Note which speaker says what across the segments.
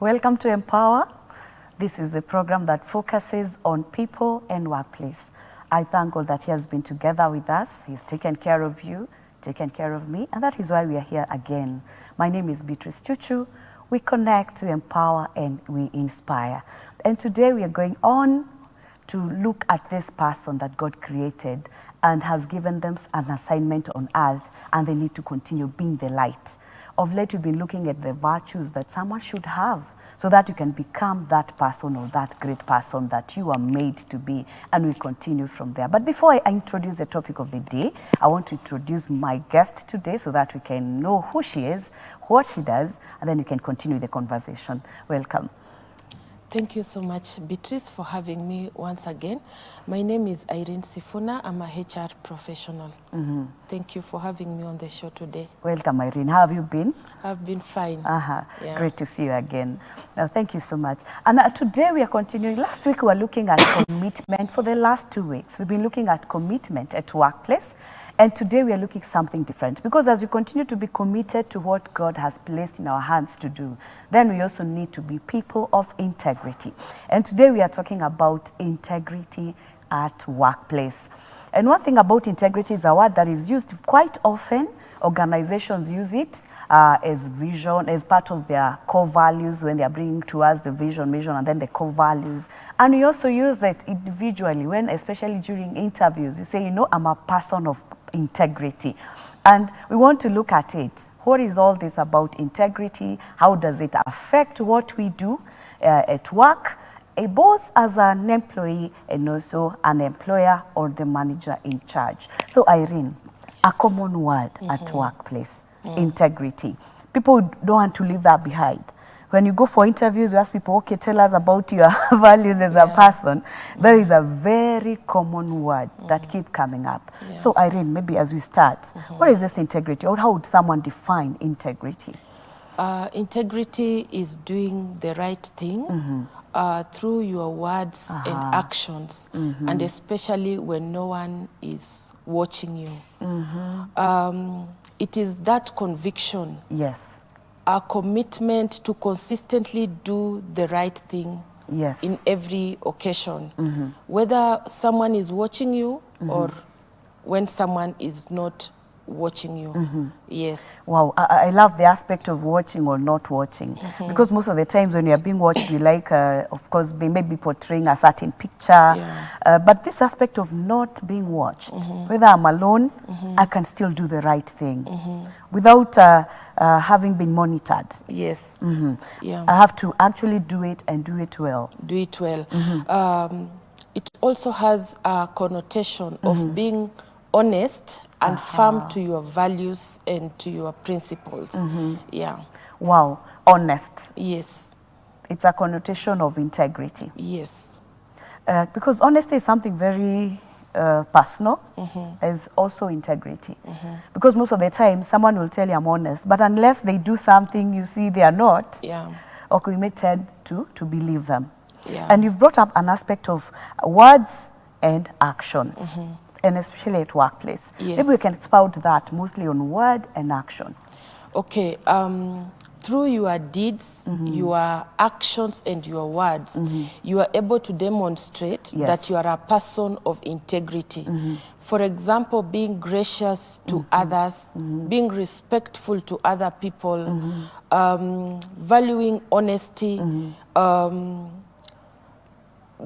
Speaker 1: Welcome to Empower. This is a program that focuses on people and workplace. I thank God that He has been together with us. He's taken care of you, taken care of me, and that is why we are here again. My name is Beatrice Chuchu. We connect to empower and we inspire. And today we are going on to look at this person that God created and has given them an assignment on earth, and they need to continue being the light. Of late, we've been looking at the virtues that someone should have so that you can become that person or that great person that you are made to be, and we continue from there. But before I introduce the topic of the day, I want to introduce my guest today so that we can know who she is, what she does, and then we can continue the conversation. Welcome.
Speaker 2: Thank you so much, Beatrice, for having me once again. My name is Irene Sifuna. I'm a HR professional. Thank you for having me on the show today.
Speaker 1: Welcome, Irene. How have you been?
Speaker 2: I've been fine. Yeah.
Speaker 1: Great to see you again. Thank you so much. And today we are continuing. Last week we were looking at commitment. For the last 2 weeks, we've been looking at commitment at workplace. And today we are looking at something different, because as we continue to be committed to what God has placed in our hands to do, then we also need to be people of integrity. And today we are talking about integrity at workplace. And one thing about integrity is a word that is used quite often. Organizations use it as vision, as part of their core values when they are bringing to us the vision, mission, and then the core values. And we also use it individually when, especially during interviews, you say, you know, I'm a person of integrity. And we want to look at it. What is all this about integrity? How does it affect what we do at work, both as an employee and also an employer or the manager in charge? So Irene, a common word at workplace, integrity. People don't want to leave that behind. When you go for interviews, you ask people, okay, tell us about your values as a person. There is a very common word that keep coming up. So Irene, maybe as we start, what is this integrity, or how would someone define integrity?
Speaker 2: Integrity is doing the right thing through your words and actions, and especially when no one is watching you. It is that conviction.
Speaker 1: Yes.
Speaker 2: A commitment to consistently do the right thing in every occasion, whether someone is watching you or when someone is not watching you. Yes. Wow,
Speaker 1: I love the aspect of watching or not watching, because most of the times when you're being watched, we like, of course, maybe portraying a certain picture, but this aspect of not being watched, whether I'm alone, I can still do the right thing without having been monitored.
Speaker 2: Yes.
Speaker 1: I have to actually do it and do it well.
Speaker 2: Do it well. It also has a connotation of being honest and firm to your values and to your principles. Yeah.
Speaker 1: Wow, honest.
Speaker 2: Yes.
Speaker 1: It's a connotation of integrity.
Speaker 2: Yes.
Speaker 1: Because honesty is something very personal, as also integrity. Because most of the time, someone will tell you I'm honest, but unless they do something you see they are not, okay, we may tend to believe them. And you've brought up an aspect of words and actions. And especially at workplace. Maybe we can expound that mostly on word and action.
Speaker 2: Okay, through your deeds, your actions and your words, you are able to demonstrate that you are a person of integrity. For example, being gracious to others, being respectful to other people, valuing honesty,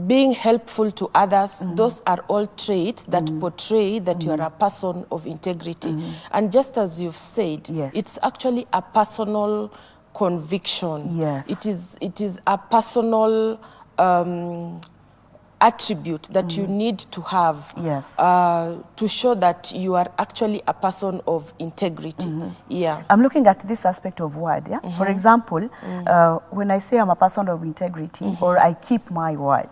Speaker 2: being helpful to others. Those are all traits that portray that you are a person of integrity. And just as you've said, it's actually a personal conviction. It is a personal attribute that you need to have to show that you are actually a person of integrity.
Speaker 1: I'm looking at this aspect of word. For example, when I say I'm a person of integrity, or I keep my word.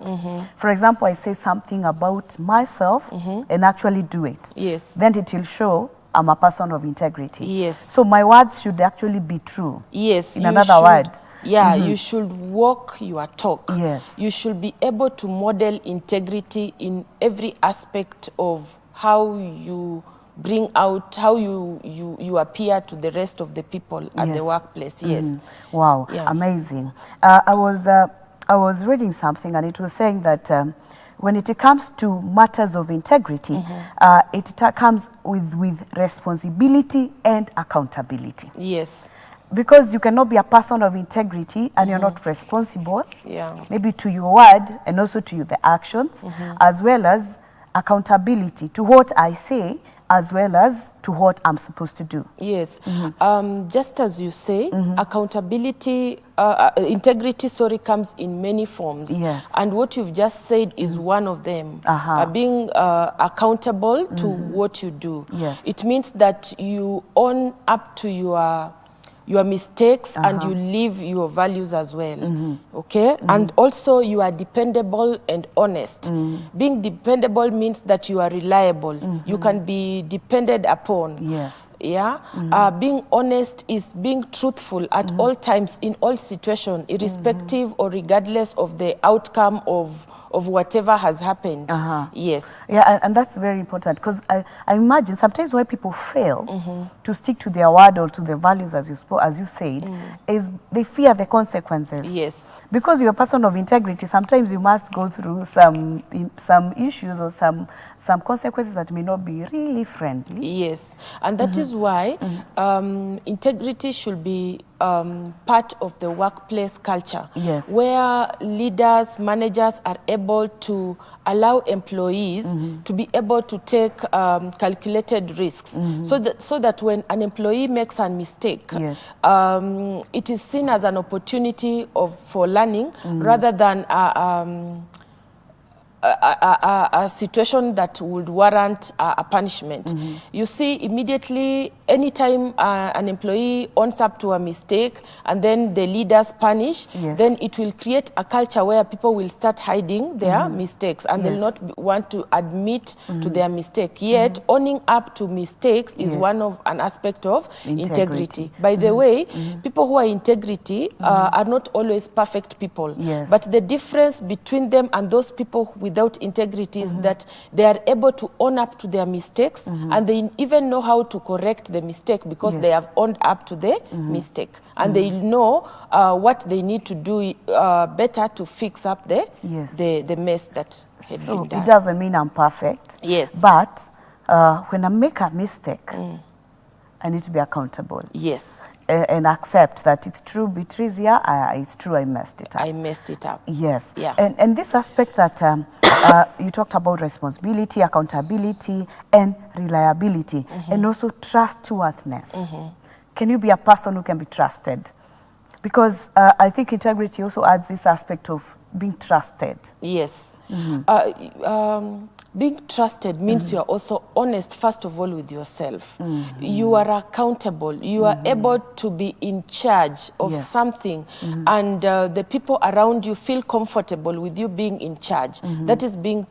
Speaker 1: For example, I say something about myself and actually do it. Then it will show I'm a person of integrity. So my words should actually be true. In another word.
Speaker 2: You should walk your talk.
Speaker 1: Yes.
Speaker 2: You should be able to model integrity in every aspect of how you bring out how you appear to the rest of the people at the workplace. Yes.
Speaker 1: Wow, amazing. I was reading something, and it was saying that when it comes to matters of integrity, it comes with responsibility and accountability.
Speaker 2: Yes.
Speaker 1: Because you cannot be a person of integrity and you're not responsible, maybe to your word and also to the actions, as well as accountability to what I say, as well as to what I'm supposed to do.
Speaker 2: Yes. Just as you say, accountability, integrity, sorry, comes in many forms.
Speaker 1: Yes.
Speaker 2: And what you've just said is one of them. Being accountable to what you do.
Speaker 1: Yes.
Speaker 2: It means that you own up to your mistakes and you live your values as well. Okay? And also you are dependable and honest. Being dependable means that you are reliable. You can be depended upon.
Speaker 1: Yes.
Speaker 2: Yeah? Being honest is being truthful at all times, in all situations, irrespective or regardless of the outcome of whatever has happened. Yes.
Speaker 1: Yeah, and that's very important, because I imagine sometimes why people fail to stick to their word or to their values, as you said, is they fear the consequences.
Speaker 2: Yes.
Speaker 1: Because you're a person of integrity, sometimes you must go through some issues or some consequences that may not be really friendly.
Speaker 2: Yes, and that is why integrity should be part of the workplace culture.
Speaker 1: Yes.
Speaker 2: Where leaders, managers are able to allow employees to be able to take calculated risks, so that when an employee makes a mistake, it is seen as an opportunity for learning rather than a situation that would warrant a punishment. You see, immediately, anytime an employee owns up to a mistake and then the leaders punish, then it will create a culture where people will start hiding their mistakes and they'll not want to admit to their mistake. Yet, owning up to mistakes is an aspect of integrity. By the way, people who are integrity are not always perfect people. But the difference between them and those people without integrity is that they are able to own up to their mistakes and they even know how to correct the mistake because they have owned up to the mistake, and they know what they need to do better to fix up the mess that had been done.
Speaker 1: It doesn't mean I'm perfect.
Speaker 2: Yes.
Speaker 1: But when I make a mistake, I need to be accountable.
Speaker 2: Yes.
Speaker 1: And accept that it's true, Beatrice, it's true, I messed it up.
Speaker 2: I messed it up.
Speaker 1: Yes.
Speaker 2: Yeah.
Speaker 1: And this aspect that you talked about, responsibility, accountability, and reliability, and also trustworthiness. Can you be a person who can be trusted? Because I think integrity also adds this aspect of being trusted.
Speaker 2: Yes. Being trusted means you are also honest, first of all, with yourself. You are accountable. You are able to be in charge of something, and the people around you feel comfortable with you being in charge. That is being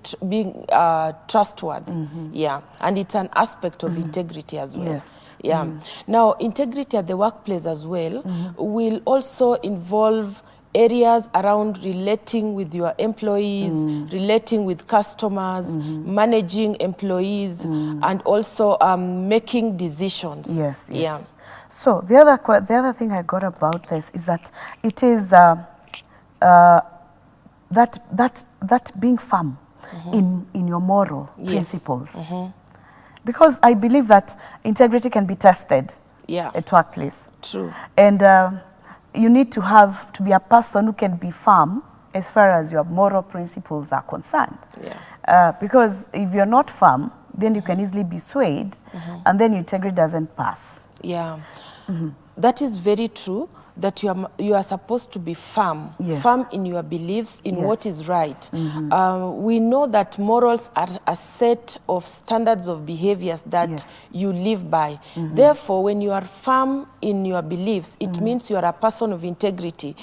Speaker 2: trustworthy. Yeah, and it's an aspect of integrity as well.
Speaker 1: Yes.
Speaker 2: Yeah. Now, integrity at the workplace as well will also involve areas around relating with your employees, relating with customers, managing employees, and also making decisions.
Speaker 1: Yes, yes.
Speaker 2: Yeah.
Speaker 1: So the other thing I got about this is that it is that being firm in your moral principles. Because I believe that integrity can be tested at workplace.
Speaker 2: True.
Speaker 1: And you need to be a person who can be firm as far as your moral principles are concerned. Because if you're not firm, then you can easily be swayed, and then your integrity doesn't pass.
Speaker 2: Yeah. That is very true, that you are supposed to be firm, firm in your beliefs, in what is right. We know that morals are a set of standards of behaviors that you live by. Therefore, when you are firm in your beliefs, it means you are a person of integrity.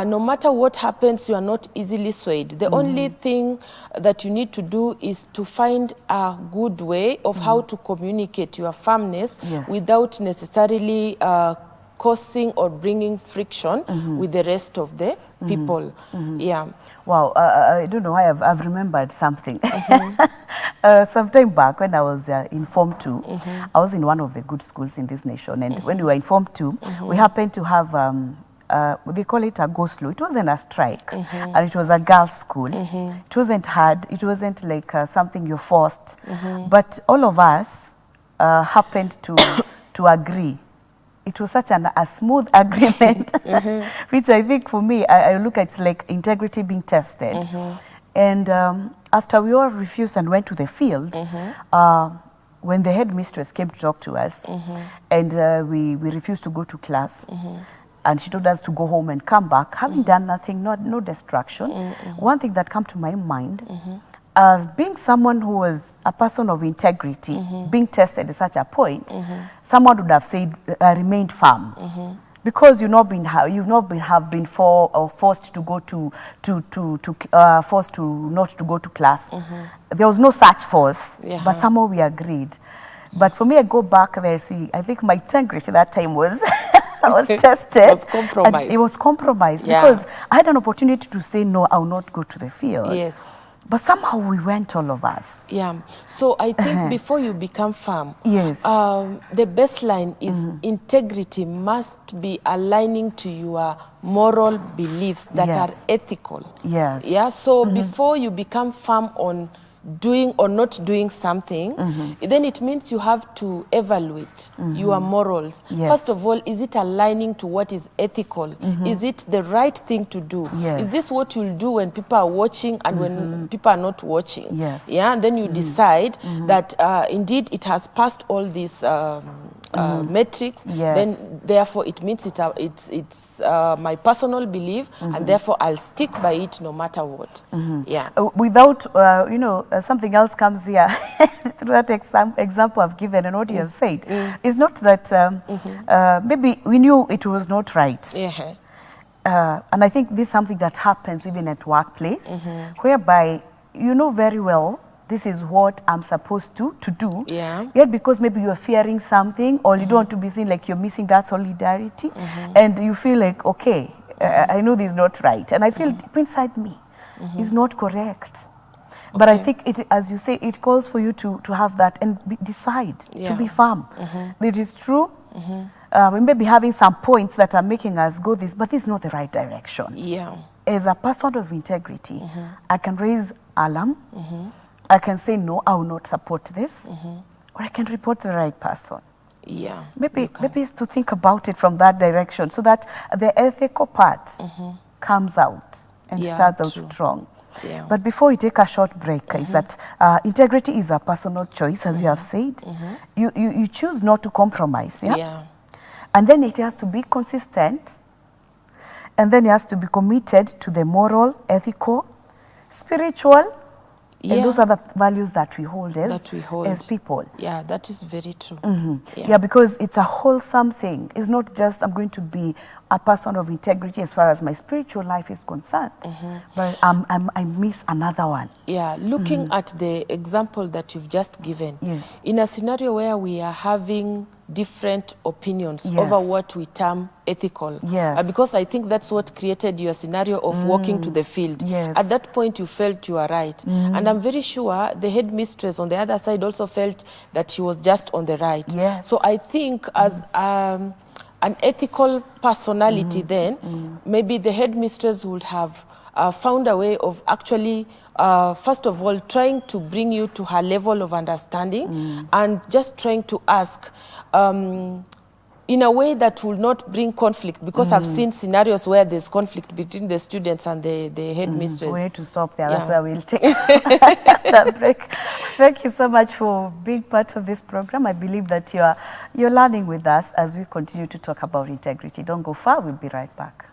Speaker 2: No matter what happens, you are not easily swayed. The only thing that you need to do is to find a good way of how to communicate your firmness without necessarily causing or bringing friction with the rest of the people. Yeah.
Speaker 1: Wow, I don't know why I've remembered something. Some time back when I was in Form 2, I was in one of the good schools in this nation. And when we were in Form 2, we happened to have, they call it a go-slow. It wasn't a strike. And it was a girls' school. It wasn't hard. It wasn't like something you're forced. But all of us happened to agree. It was such a smooth agreement, which I think for me, I look at it like integrity being tested. And after we all refused and went to the field, when the headmistress came to talk to us, and we refused to go to class, and she told us to go home and come back, having done nothing, no distraction, one thing that came to my mind, as being someone who was a person of integrity, being tested at such a point, someone would have said, remained firm. Because you've not been forced to go forced to not to go to class. There was no such force, but somehow we agreed. But for me, I go back there, I think my integrity that time was was tested.
Speaker 2: It was compromised.
Speaker 1: It was compromised because I had an opportunity to say no, I will not go to the field.
Speaker 2: Yes.
Speaker 1: But somehow we went, all of us.
Speaker 2: Yeah. So I think before you become firm,
Speaker 1: yes,
Speaker 2: the baseline is integrity must be aligning to your moral beliefs that are ethical.
Speaker 1: Yes.
Speaker 2: Yeah. So before you become firm on doing or not doing something, then it means you have to evaluate your morals.
Speaker 1: Yes.
Speaker 2: First of all, is it aligning to what is ethical? Is it the right thing to do?
Speaker 1: Yes.
Speaker 2: Is this what you'll do when people are watching and when people are not watching?
Speaker 1: Yes.
Speaker 2: Yeah, and then you decide that indeed it has passed all these metrics.
Speaker 1: Yes.
Speaker 2: Then therefore it means it's my personal belief, and therefore I'll stick by it no matter what. Yeah.
Speaker 1: Without, you know, something else comes here through that example I've given and what you have said. It's not that maybe we knew it was not right. And I think this is something that happens even at workplace, whereby you know very well this is what I'm supposed to do. Yet because maybe you're fearing something or you don't want to be seen like you're missing that solidarity, and you feel like, okay, I know this is not right. And I feel deep inside me, it's not correct. But I think, as you say, it calls for you to have that and decide to be firm. It is true. We may be having some points that are making us go this, but this is not the right direction. As a person of integrity, I can raise alarm. I can say, no, I will not support this. Or I can report the right person. Maybe it's to think about it from that direction so that the ethical part comes out and starts out strong. But before we take a short break, is that integrity is a personal choice, as you have said. You choose not to compromise. And then it has to be consistent. And then it has to be committed to the moral, ethical, spiritual, and those are the values that we hold as people.
Speaker 2: Yeah, that is very true.
Speaker 1: Yeah, because it's a wholesome thing. It's not just I'm going to be a person of integrity as far as my spiritual life is concerned, but I miss another one.
Speaker 2: Yeah, looking at the example that you've just given, in a scenario where we are having different opinions over what we term ethical, because I think that's what created your scenario of walking to the field. At that point you felt you are right, and I'm very sure the headmistress on the other side also felt that she was just on the right. So I think as an ethical personality then, maybe the headmistress would have found a way of actually, first of all, trying to bring you to her level of understanding and just trying to ask in a way that will not bring conflict, because I've seen scenarios where there's conflict between the students and the headmistress.
Speaker 1: We need to stop there. That's why we'll take a break. Thank you so much for being part of this program. I believe that you're learning with us as we continue to talk about integrity. Don't go far. We'll be right back.